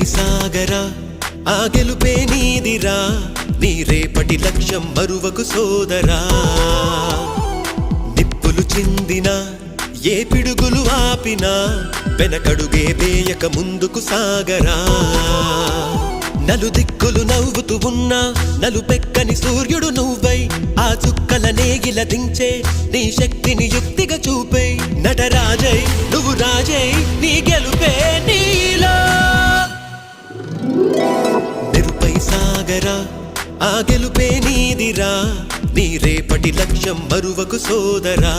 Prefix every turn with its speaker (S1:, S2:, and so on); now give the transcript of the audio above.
S1: సాగరా ఆ గెలుపే నీదిరా నీ రేపటి లక్ష్యం మరువకు సోదరా నిప్పులు చిందినా ఏ పిడుగులు ఆపినా వెనకడుగే వేయక ముందుకు సాగరా నలుదిక్కులు నవ్వుతూ ఉన్నా నలుపెక్కని సూర్యుడు నువ్వై ఆ చుక్కల నేగిల దించే నీ శక్తిని యుక్తిగా చూపే నటరాజై నువ్వు రాజై నీ గెలుపే నీలో మెరుపై సాగరా ఆ గెలుపే నీదిరా నీ రేపటి లక్ష్యం మరువకు సోదరా